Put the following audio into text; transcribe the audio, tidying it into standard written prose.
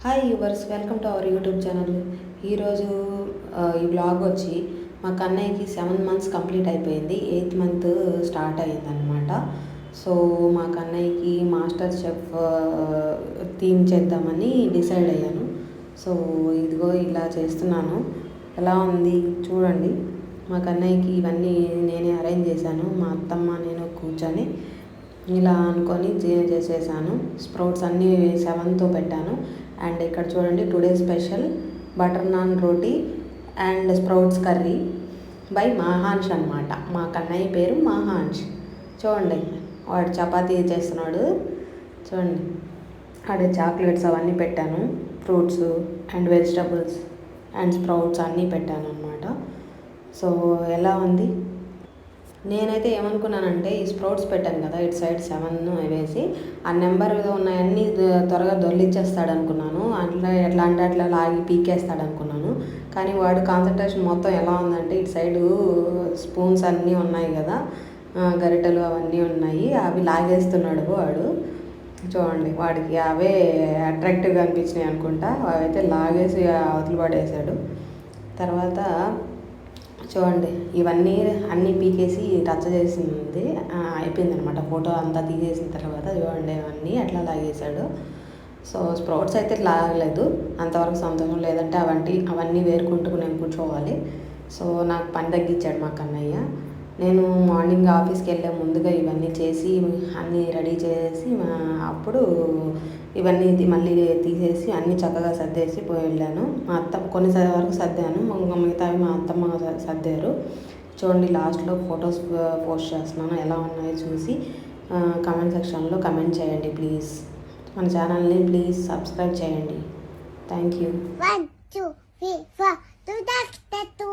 Hi yours, welcome to our YouTube channel. ఈరోజు ఈ blog వచ్చి మా కన్నయ్యకి 7 months కంప్లీట్ అయిపోయింది. 8th month start అయ్యిందనమాట. సో మా కన్నయ్యకి మాస్టర్ షెఫ్ థీమ్ చేద్దామని డిసైడ్ అయ్యాను. సో ఇదిగో ఇలా చేస్తున్నాను. ఎలా ఉంది చూడండి. మా కన్నయ్యకి ఇవన్నీ నేనే అరేంజ్ చేశాను. మా అత్తమ్మ నేను కూర్చొని ఇలా అనుకొని చేసేసాను. స్ప్రౌట్స్ అన్నీ 7తో పెట్టాను. అండ్ ఇక్కడ చూడండి, today special butter naan roti and sprouts curry by Mahansh అనమాట. మా కన్నయ్య పేరు మహాన్ష్. చూడండి, వాడు చపాతీ చేస్తున్నాడు. చూడండి, అక్కడ చాక్లెట్స్ అవన్నీ పెట్టాను, fruits and vegetables and sprouts అన్నీ పెట్టాను అనమాట. సో ఎలా ఉంది? నేనైతే ఏమనుకున్నానంటే, ఈ స్ప్రౌట్స్ పెట్టాను కదా ఇటు సైడ్ 7 వేసి, ఆ నెంబర్ ఉన్నాయన్నీ త్వరగా దొల్లిచ్చేస్తాడు అనుకున్నాను. ఎట్లా అంటే అట్లా లాగి పీకేస్తాడు అనుకున్నాను. కానీ వాడు కాన్సన్ట్రేషన్ మొత్తం ఎలా ఉందంటే, ఇటు సైడు స్పూన్స్ అన్నీ ఉన్నాయి కదా, గరిటెలు అవన్నీ ఉన్నాయి, అవి లాగేస్తున్నాడు వాడు. చూడండి, వాడికి అవే అట్రాక్టివ్గా అనిపించినాయి అనుకుంటా. అవైతే లాగేసి అవతల పడేసాడు. తర్వాత చూడండి, ఇవన్నీ అన్నీ పీకేసి రచ్చ చేసింది అయిపోయింది అనమాట. ఫోటో అంతా తీసేసిన తర్వాత చూడండి అవన్నీ అట్లా లాగేశాడు. సో స్ప్రౌట్స్ అయితే లాగలేదు, అంతవరకు సంతోషం. లేదంటే అవన్నీ వేరుకుంటూ నేను కూర్చోవాలి. సో నాకు పని తగ్గించాడు మా కన్నయ్య. నేను మార్నింగ్ ఆఫీస్కి వెళ్ళే ముందుగా ఇవన్నీ చేసి అన్నీ రెడీ చేసి అప్పుడు ఇవన్నీ మళ్ళీ తీసేసి అన్నీ చక్కగా సర్దేసి వెళ్ళాను. మా అత్తమ్మ కొన్ని వరకు సర్దాను, మిగతావి మా అత్తమ్మ సర్దారు. చూడండి, లాస్ట్లో ఫొటోస్ పోస్ట్ చేస్తున్నాను. ఎలా ఉన్నాయో చూసి కామెంట్ సెక్షన్లో కమెంట్ చేయండి ప్లీజ్. మన ఛానల్ని ప్లీజ్ సబ్స్క్రైబ్ చేయండి. Thank you. 1 2 3 4